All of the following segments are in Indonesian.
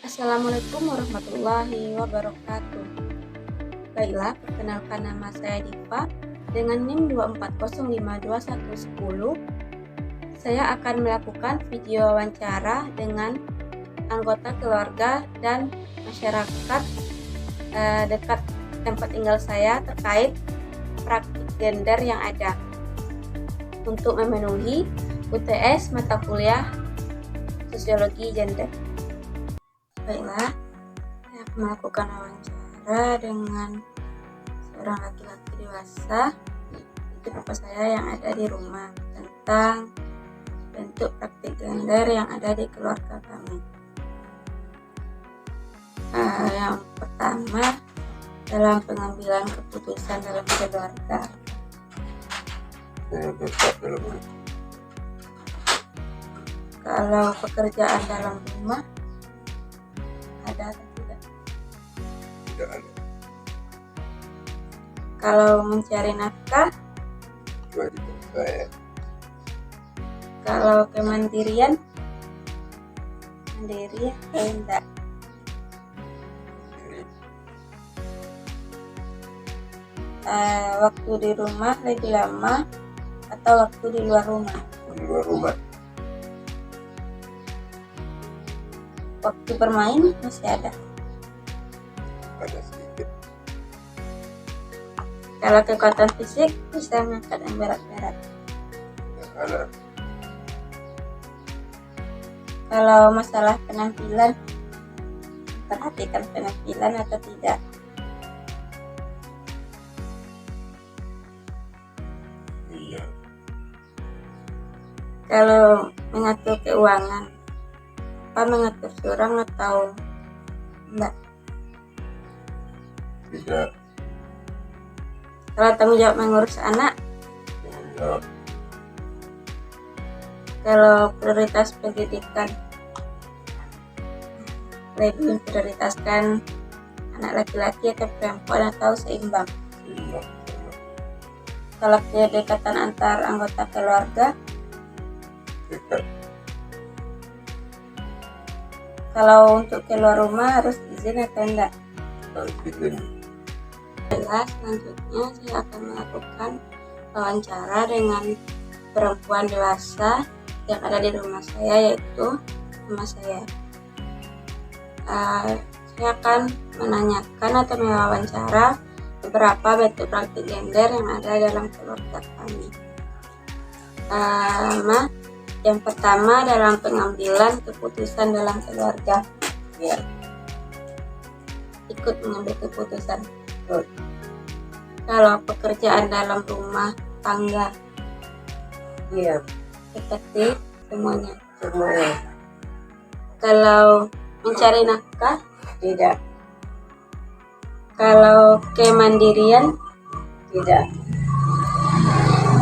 Assalamualaikum warahmatullahi wabarakatuh. Baiklah, perkenalkan nama saya Diva dengan NIM 240521110. Saya akan melakukan video wawancara dengan anggota keluarga dan masyarakat dekat tempat tinggal saya terkait praktik gender yang ada untuk memenuhi UTS mata kuliah Sosiologi Gender. Baiklah, saya akan melakukan wawancara dengan seorang laki-laki dewasa, itu bapak saya yang ada di rumah, tentang bentuk praktik gender yang ada di keluarga kami. Yang pertama, dalam pengambilan keputusan dalam keluarga. Kalau pekerjaan dalam rumah ada atau tidak? Tidak ada. Kalau mencari nafkah, Kewajiban saya. kalau kemandirian, mandiri atau enggak? Diri. Waktu di rumah lebih lama atau waktu di luar rumah? Di luar rumah. Waktu bermain masih ada. Ada sedikit. Kalau kekuatan fisik bisa mengangkat yang berat-berat. Tidak ada. Kalau masalah penampilan, perhatikan penampilan atau tidak? Iya. Kalau mengatur keuangan, apa mengatur curang atau enggak? Tidak. Kalau tanggung jawab mengurus anak, Tidak. kalau prioritas pendidikan, lebih memprioritaskan anak laki-laki atau perempuan atau seimbang? Tidak. Kalau kedekatan antar anggota keluarga, Dekat. kalau untuk keluar rumah harus izin atau enggak? Harus izin. Baiklah, selanjutnya saya akan melakukan wawancara dengan perempuan dewasa yang ada di rumah saya, yaitu mama saya. Saya akan menanyakan atau mewawancara beberapa bentuk praktik gender yang ada dalam keluarga kami. Yang pertama, dalam pengambilan keputusan dalam keluarga. Ya. Ikut mengambil keputusan. Kalau pekerjaan dalam rumah tangga, Iya. seperti semuanya. Semuanya. Kalau mencari nafkah, Tidak. kalau kemandirian, Tidak.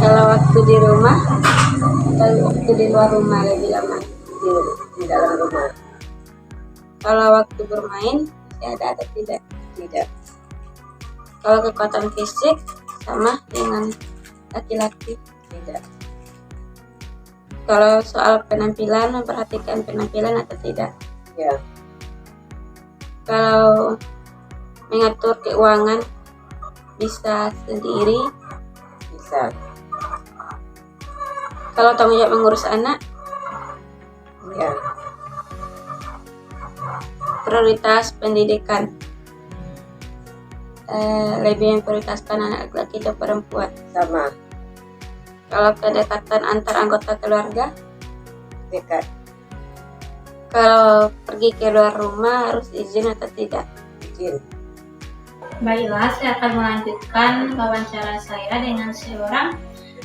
kalau waktu di rumah, kalau waktu di luar rumah lebih lama. Di dalam rumah. Kalau waktu bermain, masih ada atau tidak? Tidak. Kalau kekuatan fisik sama dengan laki-laki. Tidak. Kalau soal penampilan, memperhatikan penampilan atau tidak? Ya. Kalau mengatur keuangan, bisa sendiri. Bisa. Kalau tanggung jawab mengurus anak, Ya. prioritas pendidikan, lebih memprioritaskan anak laki-laki atau perempuan. Sama. Kalau kedekatan antar anggota keluarga, Dekat. kalau pergi ke luar rumah harus izin atau tidak? Izin. Baiklah, saya akan melanjutkan wawancara saya dengan seorang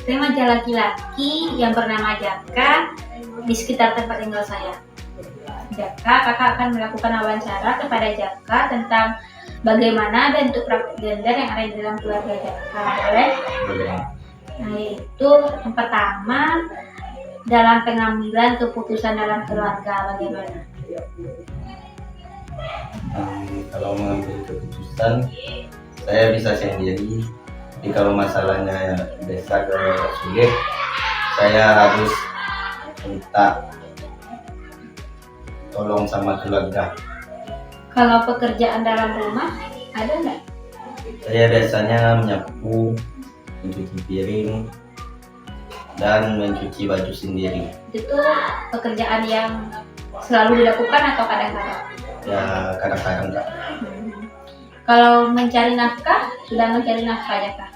remaja laki-laki yang bernama Jaka di sekitar tempat tinggal saya. Jaka, kakak akan melakukan wawancara kepada Jaka tentang bagaimana bentuk praktik gender yang ada di dalam keluarga Jaka. Boleh? Nah, yaitu yang pertama, dalam pengambilan keputusan dalam keluarga bagaimana? Kalau mengambil keputusan saya bisa sendiri, tapi kalau masalahnya desak dan sulit saya harus minta tolong sama keluarga. Kalau pekerjaan dalam rumah ada nggak? Saya biasanya menyapu, mencuci piring, dan mencuci baju sendiri. Itu pekerjaan yang selalu dilakukan atau kadang-kadang? Ya kadang-kadang enggak. Kalau mencari nafkah, sudah mencari nafkah ya kak?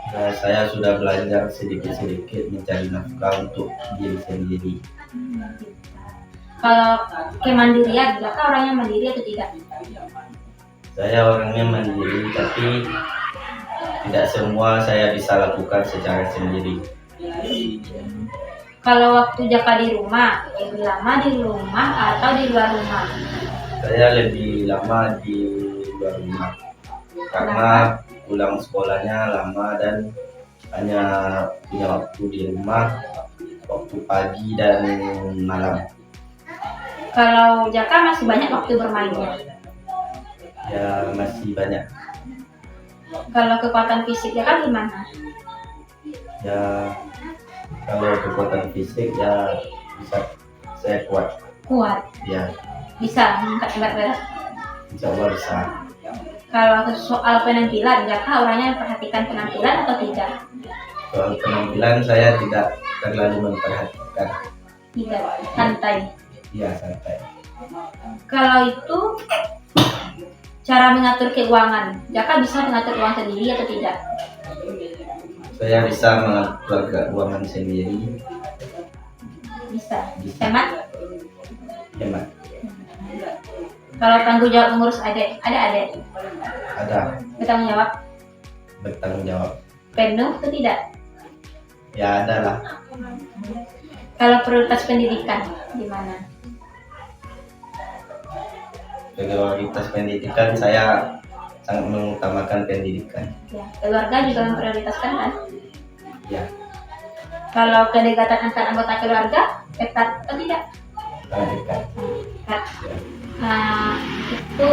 Nah, saya sudah belajar sedikit-sedikit mencari nafkah untuk diri sendiri. Kalau kemandirian, kak orangnya mandiri atau tidak? Saya orangnya mandiri, tapi tidak semua saya bisa lakukan secara sendiri. Kalau waktu Jaka di rumah, lebih lama di rumah atau di luar rumah? Saya lebih lama di luar rumah karena pulang sekolahnya lama dan hanya punya waktu di rumah waktu pagi dan malam. Kalau Jaka masih banyak waktu bermainnya. Ya masih banyak. Kalau kekuatan fisik Jaka gimana? Ya kalau kekuatan fisik ya bisa saya kuat. Kuat, Ya bisa angkat berat. insya Allah bisa. Kalau soal penampilan, Jaka orangnya memperhatikan penampilan atau tidak? Soal penampilan saya tidak terlalu memperhatikan. Tidak, santai. Ya santai. Kalau itu cara mengatur keuangan, Jaka bisa mengatur uang sendiri atau tidak? Saya bisa mengatur keuangan sendiri. Bisa. Bisa. Hemat? Hemat. Kalau tanggung jawab mengurus adik, ada adik? Ada Bertanggung jawab? bertanggung jawab. Penuh atau tidak? Ya ada lah. Kalau prioritas pendidikan, gimana? Prioritas pendidikan saya sangat mengutamakan pendidikan. Ya, keluarga juga memprioritaskan kan? Ya Kalau kedekatan antar anggota keluarga, ketat atau tidak? sangat dekat. Ketat. Nah, itu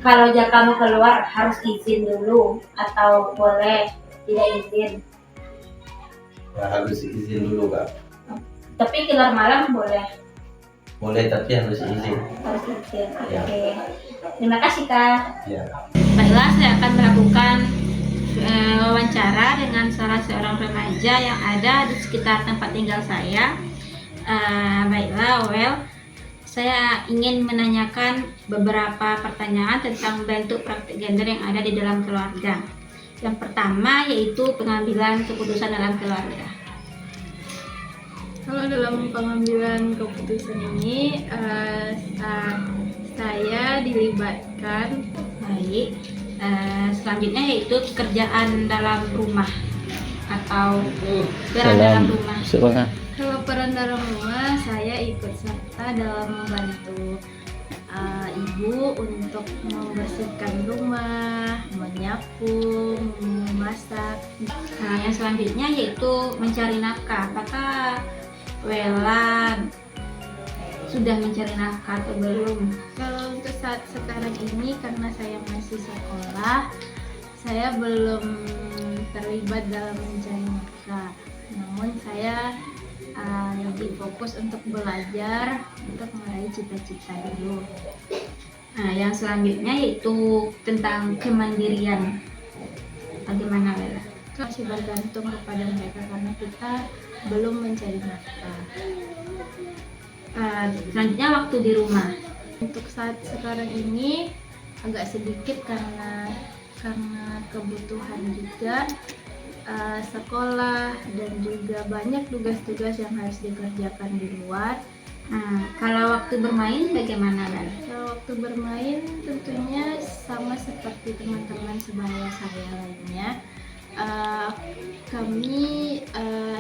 kalau Jaka mau keluar harus izin dulu atau boleh tidak izin. Ya harus izin dulu Kak. Tapi keluar malam boleh, Boleh tapi harus izin. harus izin. Oke. Ya. Terima kasih Kak. Ya. Baiklah, saya akan melakukan wawancara dengan salah seorang remaja yang ada di sekitar tempat tinggal saya. Baiklah, saya ingin menanyakan beberapa pertanyaan tentang bentuk praktik gender yang ada di dalam keluarga. Yang pertama yaitu pengambilan keputusan dalam keluarga. Kalau dalam pengambilan keputusan ini saya dilibatkan. Baik, selanjutnya yaitu pekerjaan dalam rumah atau peran dalam rumah. Kalau peran dalam rumah saya ikut serta dalam membantu ibu untuk membersihkan rumah, menyapu, memasak. Nah, yang selanjutnya yaitu mencari nafkah. Apakah Wela sudah mencari nafkah atau belum? Kalau untuk saat sekarang ini karena saya masih sekolah, saya belum terlibat dalam mencari nafkah. Namun saya lebih fokus untuk belajar untuk meraih cita-cita dulu. Nah, yang selanjutnya yaitu tentang kemandirian. Bagaimana Wela? Masih bergantung kepada mereka karena kita belum mencari nafkah. Selanjutnya waktu di rumah. Untuk saat sekarang ini agak sedikit karena kebutuhan juga sekolah dan juga banyak tugas-tugas yang harus dikerjakan di luar. Nah, kalau waktu bermain bagaimana Wela? Kalau waktu bermain tentunya sama seperti teman-teman sebaya saya lainnya. Kami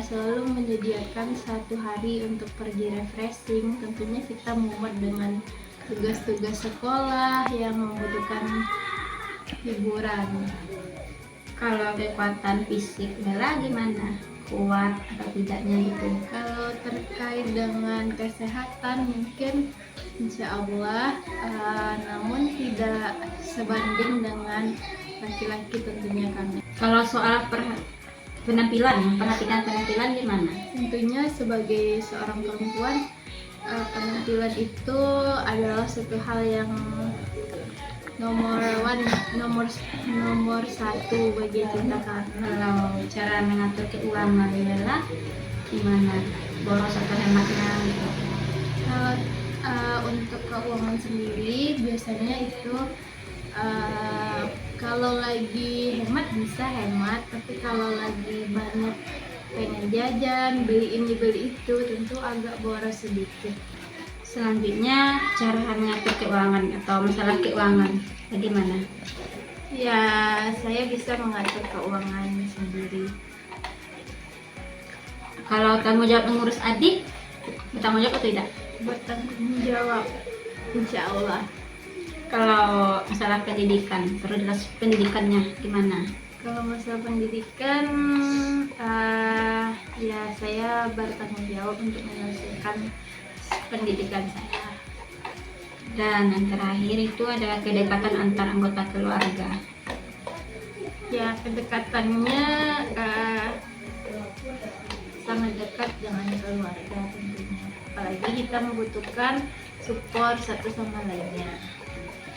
selalu menyediakan satu hari untuk pergi refreshing. Tentunya kita mumet dengan tugas-tugas sekolah yang membutuhkan hiburan. Kalau kekuatan fisik Wela gimana? Kuat atau tidaknya gitu? Kalau terkait dengan kesehatan mungkin insya Allah, namun tidak sebanding dengan laki-laki tentunya kami. Kalau soal penampilan, memperhatikan penampilan gimana? Tentunya sebagai seorang perempuan penampilan itu adalah suatu hal yang nomor satu bagi kita, karena Kalau cara mengatur keuangan adalah gimana? Boros atau hematnya gitu. kalau untuk keuangan sendiri biasanya itu kalau lagi hemat bisa hemat, tapi kalau lagi banyak pengen jajan, beli ini beli itu, tentu agak boros sedikit. Selanjutnya cara mengatur keuangan atau masalah keuangan bagaimana? Ya, saya bisa mengatur keuangan sendiri. Kalau tanggung jawab mengurus adik, bertanggung jawab atau tidak? Bertanggung jawab, insya Allah. Kalau masalah pendidikan, prioritas pendidikannya gimana? Kalau masalah pendidikan, ya saya bertanggung jawab untuk menyelesaikan pendidikan saya. Dan yang terakhir itu adalah kedekatan antar anggota keluarga. Ya, kedekatannya sangat dekat dengan keluarga tentunya. Apalagi kita membutuhkan support satu sama lainnya.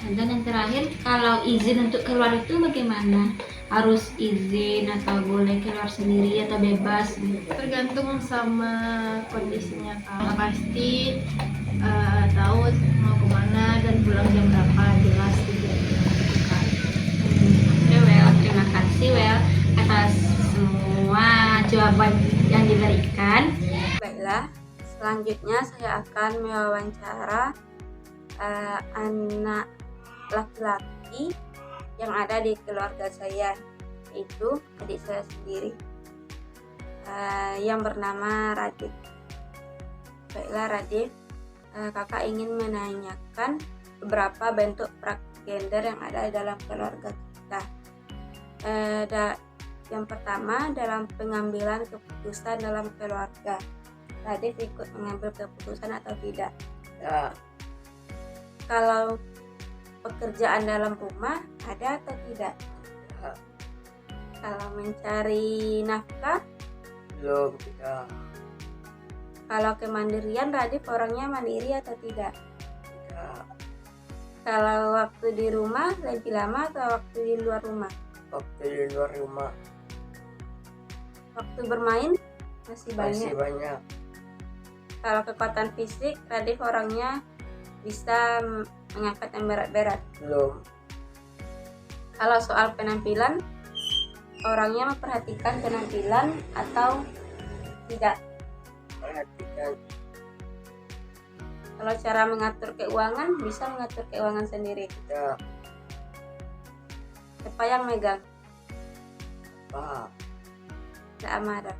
Dan yang terakhir, kalau izin untuk keluar itu bagaimana? Harus izin atau boleh keluar sendiri atau bebas? Tergantung sama kondisinya. Kalau pasti tahu mau kemana dan pulang jam berapa, jelas tidak dilakukan. Oke, Well, terima kasih Well atas semua jawaban yang diberikan. Baiklah, selanjutnya saya akan mewawancara anak laki-laki yang ada di keluarga saya, yaitu adik saya sendiri yang bernama Radit. Baiklah Radit, kakak ingin menanyakan beberapa bentuk praktik gender yang ada di dalam keluarga kita. Yang pertama, dalam pengambilan keputusan dalam keluarga, Radit ikut mengambil keputusan atau tidak? Ya, Kalau pekerjaan dalam rumah ada atau tidak? ya, Kalau mencari nafkah, belum kita kalau kemandirian, Radit orangnya mandiri atau tidak? tidak Kalau waktu di rumah lebih lama atau waktu di luar rumah? waktu di luar rumah Waktu bermain masih masih banyak. banyak. Kalau kekuatan fisik, Radit orangnya bisa mengangkat yang berat-berat. Belum Kalau soal penampilan, orangnya memperhatikan penampilan atau tidak? perhatikan. Kalau cara mengatur keuangan, bisa mengatur keuangan sendiri. Tidak Siapa yang megang? apa Tidak amarah.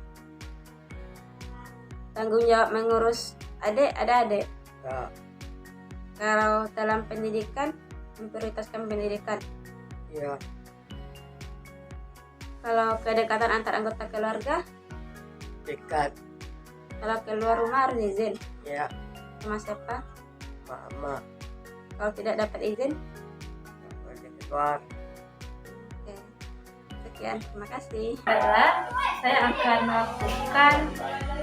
Tanggung jawab mengurus adik, ada adik. tidak Kalau dalam pendidikan, memprioritaskan pendidikan. ya Kalau kedekatan antar anggota keluarga, dekat. kalau keluar rumah harus izin. Ya, Sama siapa? mama Kalau tidak dapat izin, boleh keluar. oke. Sekian, terima kasih. Baiklah, saya akan melakukan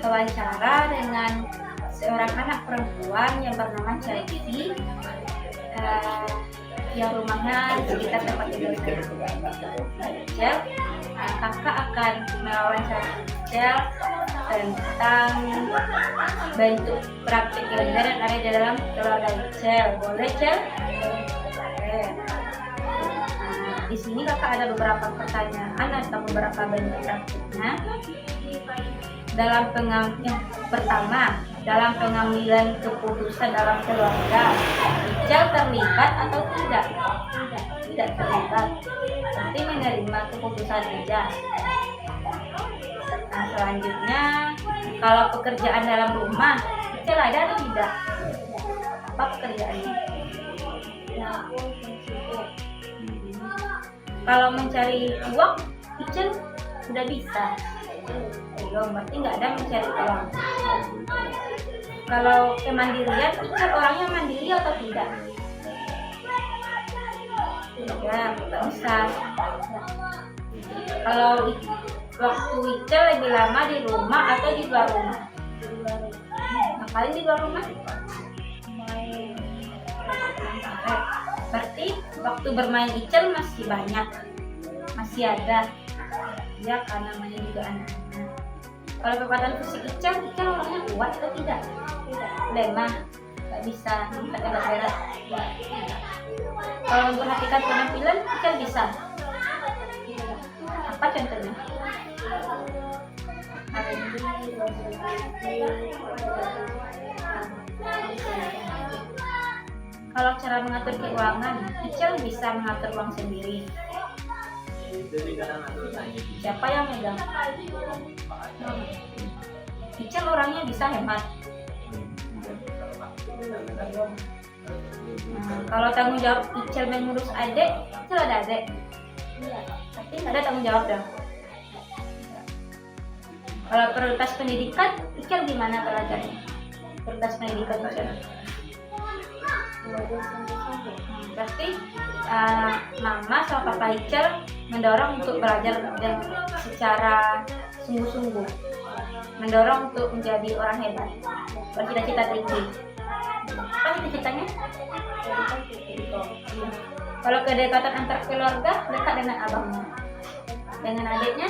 wawancara dengan seorang anak perempuan yang bernama Chelsea, yang rumahnya di sekitar tempat tinggal saya. Kakak akan mewawancara Cel tentang bentuk praktik gender yang ada di dalam keluarga Cel. Boleh Cel? Boleh. Di sini kakak ada beberapa pertanyaan atau beberapa bentuk praktiknya. Yang pertama, dalam pengambilan keputusan dalam keluarga, Cel terlibat atau tidak? Tidak terlibat, berarti menerima keputusan saja. Nah, selanjutnya, kalau pekerjaan dalam rumah, Cel ada atau tidak? Apa pekerjaannya? Kalau mencari uang, Icel sudah bisa. Belum, berarti nggak ada mencari uang. Kalau kemandirian, Icel orangnya mandiri atau tidak? Tidak, nggak bisa. Kalau waktu Icel lebih lama di rumah atau di luar rumah? ngapain di luar rumah? Main karet. Berarti waktu bermain Icel masih banyak, masih ada ya, karena namanya juga anak-anak. Kalau kekuatan fisik Icel orangnya kuat atau tidak? Lemah, nggak bisa angkat berat. Kalau memperhatikan penampilan Icel bisa. Apa contohnya? Kalau cara mengatur keuangan, Icel bisa mengatur uang sendiri. Siapa yang megang? Icel orangnya bisa hemat. Kalau tanggung jawab Icel mengurus adik, Icel ada adik. Tapi nggak ada tanggung jawab dong. Kalau prioritas pendidikan, Icel gimana belajarnya? Prioritas pendidikan Icel. Berarti mama sama papa Icel mendorong untuk belajar dan secara sungguh-sungguh, mendorong untuk menjadi orang hebat, bercita-cita tinggi. Apa cita-citanya? Kalau kedekatan antar keluarga, dekat dengan abangnya, dengan adiknya,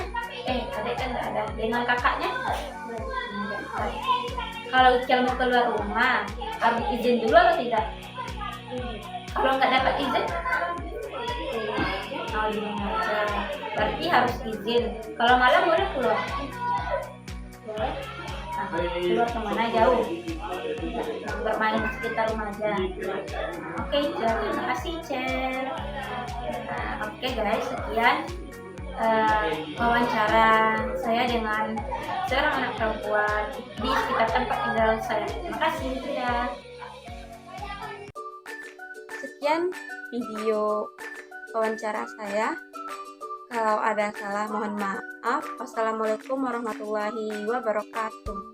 adik kan nggak ada, dengan kakaknya. Kalau Icel mau keluar rumah, harus izin dulu atau tidak? Kalau nggak dapat izin, berarti harus izin. Kalau malam boleh keluar? Boleh. Nah, keluar kemana jauh? Bermain di sekitar rumah aja. Oke, terima kasih Icel. Oke guys, sekian wawancara saya dengan seorang anak perempuan di sekitar tempat tinggal saya. Terima kasih. Dadah. Sekian video wawancara saya. Kalau ada salah mohon maaf. Wassalamualaikum warahmatullahi wabarakatuh.